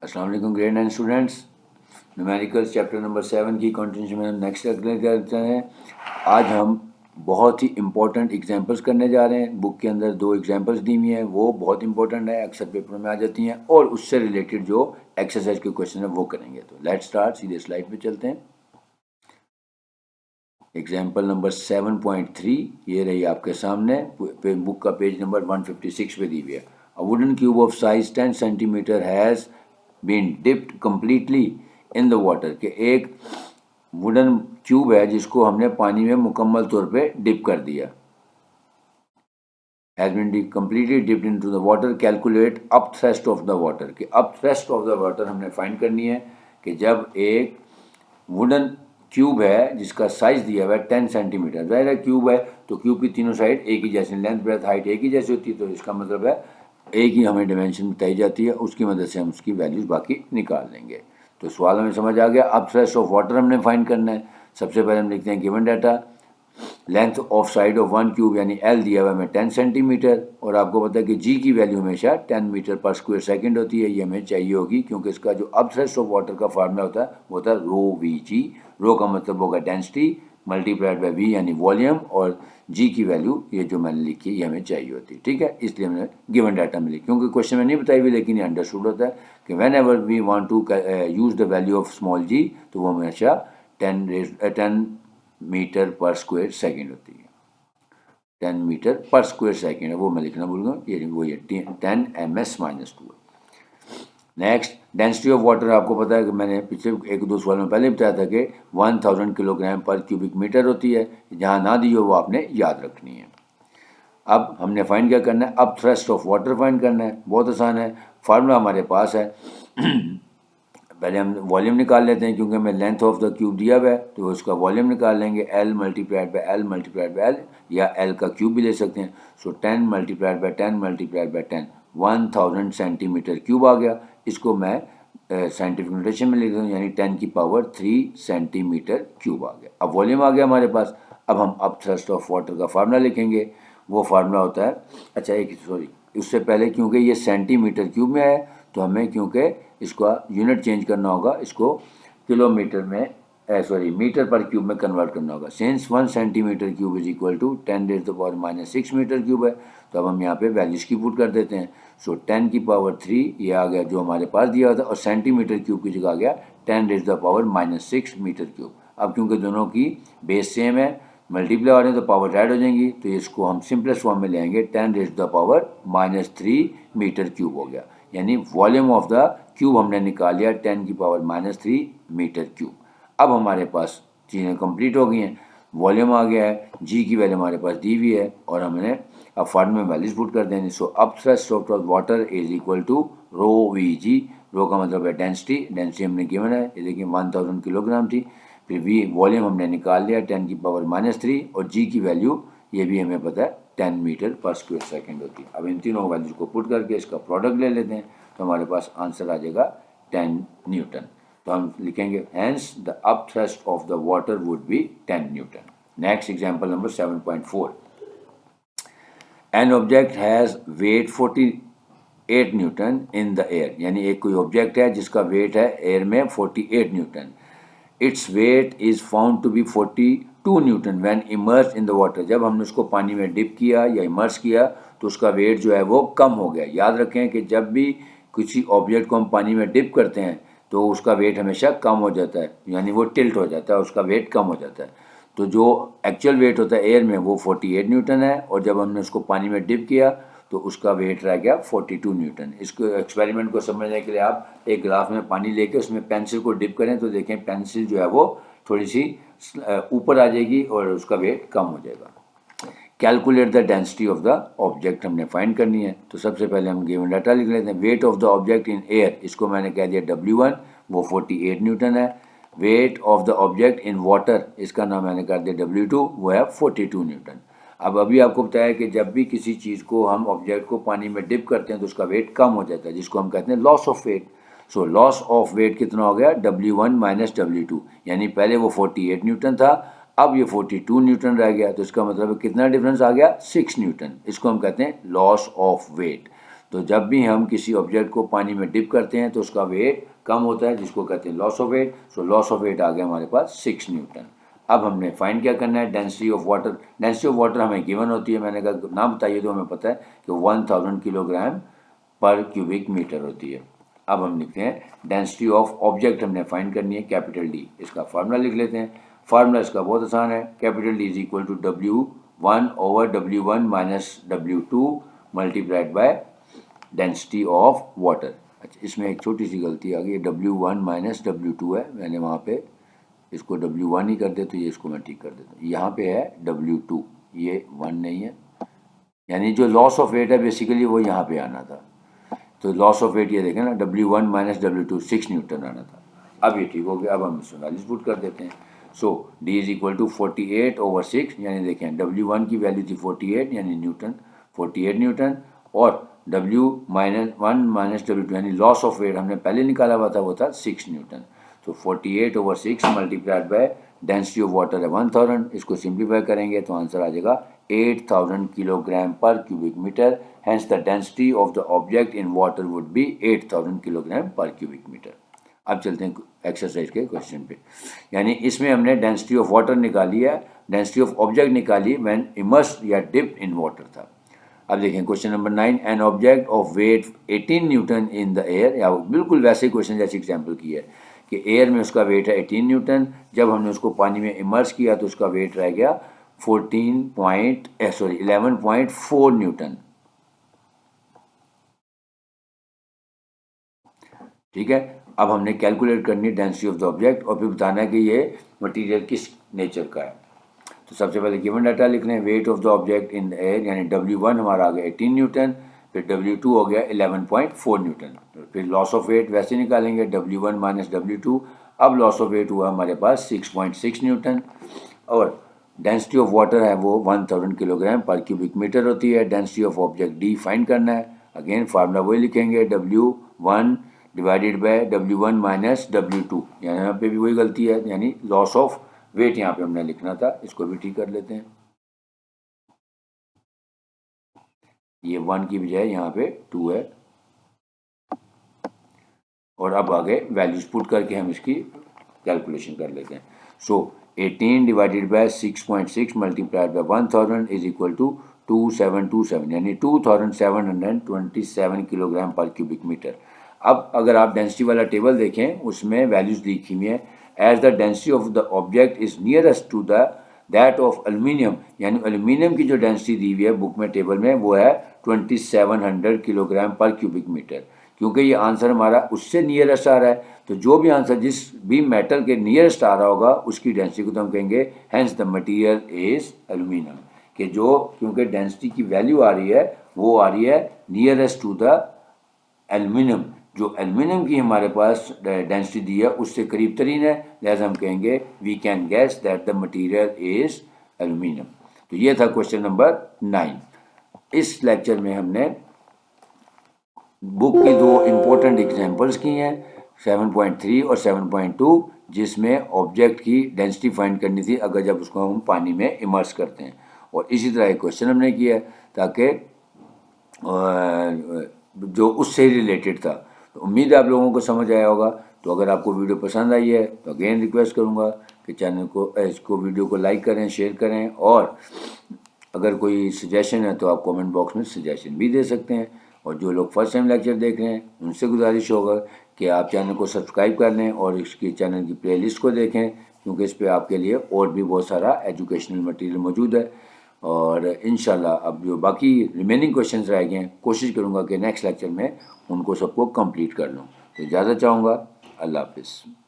अस्सलाम वालेकुम grade 9 students. Numericals chapter number 7 की कंटिन्यूशन में हम नेक्स्ट करते हैं। आज हम बहुत ही इंपॉर्टेंट एग्जांपल्स करने जा रहे हैं। बुक के अंदर 2 एग्जांपल्स दी हुई हैं, वो बहुत इंपॉर्टेंट है, अक्सर पेपर में आ जाती हैं, और उससे रिलेटेड जो एक्सरसाइज के क्वेश्चन है वो करेंगे। तो लेट्स स्टार्ट, सीधे स्लाइड पे चलते हैं। एग्जाम्पल नंबर 7.3 ये रही आपके सामने, बुक का पेज नंबर 156 पे दी हुई है। A wooden cube of size 10 centimetre has been dipped completely in the water, के एक वुडन क्यूब है जिसको हमने पानी में मुकम्मल तौर पे डिप कर दिया। Has been completely dipped into the water, calculate up thrust of the water, कि up thrust of the water हमने फाइंड करनी है कि जब एक वुडन क्यूब है जिसका साइज़ दिया हुआ है 10 सेंटीमीटर, ज़ाहिर है क्यूब है तो क्यूब की तीनों साइड एक ही जैसी, लेंथ ब्रेथ हाइट एक ही जैसी होती है, तो इसका मतलब है एक ही हमें डिमेंशन बताई जाती है, उसकी मदद से हम उसकी वैल्यूज़ बाकी निकाल लेंगे। तो सवाल हमें समझ आ गया। अब थ्रेश ऑफ वाटर हमने फाइंड करना है। सबसे पहले हम लिखते हैं given data, length of side of one cube यानी एल दिया हुआ है हमें 10 सेंटीमीटर, और आपको पता है कि जी की वैल्यू हमेशा 10 मीटर पर स्क्वायर सेकंड होती है, ये हमें चाहिए होगी क्योंकि इसका जो अब थ्रेश ऑफ वाटर का फार्मूला होता है वो होता है रो वी जी। रो का मतलब होगा डेंसिटी मल्टीप्लाइड बाय वी यानी वॉल्यूम, और जी की वैल्यू ये जो मैंने लिखी है ये हमें चाहिए होती है, ठीक है। इसलिए हमने गिवन डाटा में लिखी, क्योंकि क्वेश्चन में नहीं बताई हुई, लेकिन ये अंडरस्टूड होता है कि whenever we want to use the value of small g, तो वो हमेशा 10 मीटर पर स्क्वायर सेकेंड होती है। 10 मीटर पर स्क्वायर सेकेंड है, वो मैं लिखना भूल गया, ये वो ये 10 ms-2। Next, density of water आपको पता है कि मैंने पिछले 1-2 सवाल में पहले बताया था कि 1000 किलोग्राम पर क्यूबिक मीटर होती है। जहाँ ना दी हो वो आपने याद रखनी है। अब हमने फाइंड क्या करना है, अब थ्रस्ट ऑफ वाटर फाइंड करना है। बहुत आसान है, फार्मूला हमारे पास है। पहले हम वॉल्यूम निकाल लेते हैं, क्योंकि हमें लेंथ ऑफ द क्यूब दिया हुआ है तो उसका वॉल्यूम निकाल लेंगे, L multiplied by L multiplied by L, या L का क्यूब भी ले सकते हैं। So 10 multiplied by 10 multiplied by 10, 1000 centimetre cube आ गया। इसको मैं साइंटिफिक नोटेशन में लिख देता हूँ, यानी 10 की पावर 3 सेंटीमीटर क्यूब आ गया। अब वॉल्यूम आ गया हमारे पास। अब हम अब थ्रस्ट ऑफ वाटर का फार्मूला लिखेंगे। वो फार्मूला होता है, अच्छा एक सॉरी, उससे पहले क्योंकि ये सेंटीमीटर क्यूब में है तो हमें क्योंकि इसका यूनिट चेंज करना होगा, इसको किलोमीटर में मीटर पर क्यूब में कन्वर्ट करना होगा। Since 1 centimetre cube is equal to 10⁻⁻6 metre cube है, तो अब हम यहाँ पे वैल्यूज़ की पुट कर देते हैं। सो 10 की पावर 3 ये आ गया जो हमारे पास दिया हुआ था, और सेंटीमीटर क्यूब की जगह आ गया 10⁻⁻6 मीटर क्यूब। अब क्योंकि दोनों की बेस सेम है, मल्टीप्लाई हो रहे हैं तो पावर ऐड हो जाएंगी, तो इसको हम सिंपलेस्ट फॉर्म में ले आएंगे, 10⁻³ मीटर क्यूब हो गया। यानी वॉल्यूम ऑफ द क्यूब हमने निकाल लिया 10 की पावर -3 मीटर क्यूब। अब हमारे पास चीज़ें कंप्लीट हो गई हैं, वॉल्यूम आ गया है, जी की वैल्यू हमारे पास दी हुई है, और हमने अब फार्मूले में वैल्यूज पुट कर देंगे। सो अब thrust of water is equal to rho V g. Rho का मतलब है डेंसिटी, डेंसिटी हमने गिवन है, ये देखिए 1000 किलोग्राम थी। फिर वी वॉल्यूम हमने निकाल लिया 10 की पावर -3, और जी की वैल्यू ये भी हमें पता है 10 मीटर पर स्क्वायर सेकंड होती है। अब इन तीनों वैल्यूज को पुट करके इसका प्रोडक्ट ले लेते हैं, तो हमारे पास आंसर आ जाएगा 10 न्यूटन। तो हम लिखेंगे hence the up thrust of the water would be 10 newton. Next example number 7.4, an object has weight 48 newton in the air, यानी एक कोई ऑब्जेक्ट है जिसका वेट है एयर में 48 newton. It's weight is found to be 42 newton when immerse in the water. जब हमने उसको पानी में डिप किया या इमर्स किया तो उसका वेट जो है वो कम हो गया। याद रखें कि जब भी किसी ऑब्जेक्ट को हम पानी में डिप करते हैं तो उसका वेट हमेशा कम हो जाता है, यानी वो टिल्ट हो जाता है, उसका वेट कम हो जाता है। तो जो एक्चुअल वेट होता है एयर में वो 48 न्यूटन है, और जब हमने उसको पानी में डिप किया तो उसका वेट रह गया 42 न्यूटन। इसको एक्सपेरिमेंट को समझने के लिए आप एक ग्लास में पानी लेके उसमें पेंसिल को डिप करें तो देखें पेंसिल जो है वो थोड़ी सी ऊपर आ जाएगी और उसका वेट कम हो जाएगा। Calculate the density of the object हमने फाइंड करनी है। तो सबसे पहले हम गिवन डाटा लिख लेते हैं। Weight of the object in air, इसको मैंने कह दिया W1, वो 48 न्यूटन है। Weight of the object in water, इसका नाम मैंने कर दिया W2, वो है 42 न्यूटन। अब अभी आपको बताया कि जब भी किसी चीज़ को हम ऑब्जेक्ट को पानी में डिप करते हैं तो उसका वेट कम हो जाता है, जिसको हम कहते हैं loss of weight. So loss of weight कितना हो गया, W1 - W2, यानी पहले वो 48 न्यूटन था, अब ये 42 न्यूटन रह गया, तो इसका मतलब कितना डिफरेंस आ गया, 6 न्यूटन। इसको हम कहते हैं लॉस ऑफ वेट। तो जब भी हम किसी ऑब्जेक्ट को पानी में डिप करते हैं तो उसका वेट कम होता है, जिसको कहते हैं loss of weight. So loss of weight आ गया हमारे पास 6 न्यूटन। अब हमने फाइंड क्या करना है, density of water. Density of water हमें गिवन होती है, मैंने कहा ना बताइए तो हमें पता है कि 1000 किलोग्राम पर क्यूबिक मीटर होती है। अब हम लिखते हैं डेंसिटी ऑफ ऑब्जेक्ट हमने फाइंड करनी है, कैपिटल डी। इसका फार्मूला लिख लेते हैं। फार्मूला इसका बहुत आसान है, capital D is equal to W1 over W1 minus W2 multiplied by density of water. अच्छा, इसमें एक छोटी सी गलती आ गई, W1 माइनस W2 है, मैंने वहाँ पे इसको W1 ही कर दे तो ये इसको मैं ठीक कर देता हूँ। यहाँ पे है W2, ये 1 नहीं है, यानी जो लॉस ऑफ वेट है बेसिकली वो यहाँ पे आना था। तो लॉस ऑफ वेट ये देखें ना, W1 माइनस W2 6 न्यूटन आना था। अब ये ठीक हो गया। अब हम इसमें वैल्यूज पुट कर देते हैं। So D is equal to 48 over 6, यानी देखें W1 की वैल्यू थी 48 यानी न्यूटन, 48 न्यूटन, और W1 माइनस W2 यानी लॉस ऑफ वेट हमने पहले निकाला हुआ था, वो था 6 न्यूटन। तो 48 over 6 multiplied by density of water है 1000, इसको सिंप्लीफाई करेंगे तो आंसर आ जाएगा 8000 kilogram per cubic metre. Hence the density of the object in water would be 8000 kilogram per cubic metre. अब चलते हैं एक्सरसाइज के क्वेश्चन पे। यानी इसमें हमने डेंसिटी ऑफ वाटर निकाली है, डेंसिटी ऑफ ऑब्जेक्ट निकाली व्हेन इमर्स्ड या डिप इन वाटर था। अब देखें question number 9, an object of weight 18 newton in the air, या बिल्कुल वैसे क्वेश्चन जैसे एग्जाम्पल की है कि एयर में उसका वेट है 18 न्यूटन, जब हमने उसको पानी में इमर्स किया तो उसका वेट रह गया 11.4 न्यूटन। ठीक है, अब हमने कैलकुलेट करनी है डेंसिटी ऑफ द ऑब्जेक्ट और फिर बताना है कि ये मटेरियल किस नेचर का है। तो सबसे पहले गिवन डाटा लिख रहे हैं, weight of the object in the air, यानी W1 हमारा आ गया 18 न्यूटन, फिर W2 हो गया 11.4 न्यूटन, फिर लॉस ऑफ वेट वैसे निकालेंगे W1 माइनस W2। अब लॉस ऑफ वेट हुआ हमारे पास 6.6 न्यूटन, और डेंसिटी ऑफ वाटर है वो 1000 किलोग्राम पर क्यूबिक मीटर होती है। Density of object D find करना है, अगेन फार्मूला वही लिखेंगे, W1 divided by W1 minus W2, यानी यहाँ पे भी वही गलती है, यानी लॉस ऑफ वेट यहाँ पे हमने लिखना था, इसको भी ठीक कर लेते हैं। ये 1 की बजाय यहाँ पे 2 है, और अब आगे वैल्यूज पुट करके हम इसकी कैलकुलेशन कर लेते हैं। So 18 divided by 6.6 multiplied by 1000 is equal to 2727, यानी 2727 किलोग्राम पर क्यूबिक मीटर। अब अगर आप डेंसिटी वाला टेबल देखें, उसमें वैल्यूज लिखी हुई है, as the density of the object is nearest to the that of aluminium, यानी एल्यूमिनियम की जो डेंसिटी दी हुई है बुक में टेबल में वो है 2700 किलोग्राम पर क्यूबिक मीटर। क्योंकि ये आंसर हमारा उससे नियरेस्ट आ रहा है, तो जो भी आंसर जिस भी मेटल के नियरेस्ट आ रहा होगा उसकी डेंसिटी को तो हम कहेंगे hence the material is aluminium, कि जो क्योंकि डेंसिटी की वैल्यू आ रही है वो आ रही है नियरेस्ट टू द एल्यूमिनियम, जो एल्यूमिनियम की हमारे पास डेंसिटी दी है उससे करीब तरीन है, लिहाजा हम कहेंगे we can guess that the material is aluminium. तो ये था क्वेश्चन नंबर 9। इस लेक्चर में हमने बुक की 2 इम्पोर्टेंट एग्जांपल्स की हैं, 7.3 और 7.2, जिसमें ऑब्जेक्ट की डेंसिटी फाइंड करनी थी अगर जब उसको हम पानी में इमर्स करते हैं, और इसी तरह एक क्वेश्चन हमने किया है ताकि जो उससे रिलेटेड था। तो उम्मीद है आप लोगों को समझ आया होगा। तो अगर आपको वीडियो पसंद आई है तो अगेन रिक्वेस्ट करूँगा कि चैनल को इसको वीडियो को लाइक करें, शेयर करें, और अगर कोई सजेशन है तो आप कमेंट बॉक्स में सजेशन भी दे सकते हैं। और जो लोग फर्स्ट टाइम लेक्चर देख रहे हैं उनसे गुजारिश होगा कि आप चैनल को सब्सक्राइब कर लें और इसकी चैनल की प्लेलिस्ट को देखें, क्योंकि इस पर आपके लिए और भी बहुत सारा एजुकेशनल मटेरियल मौजूद है। और इंशाल्लाह अब जो बाकी रिमेनिंग क्वेश्चंस रह गए हैं कोशिश करूँगा कि नेक्स्ट लेक्चर में उनको सबको कंप्लीट कर लूँ। तो इजाज़त चाहूँगा, अल्लाह हाफिज़।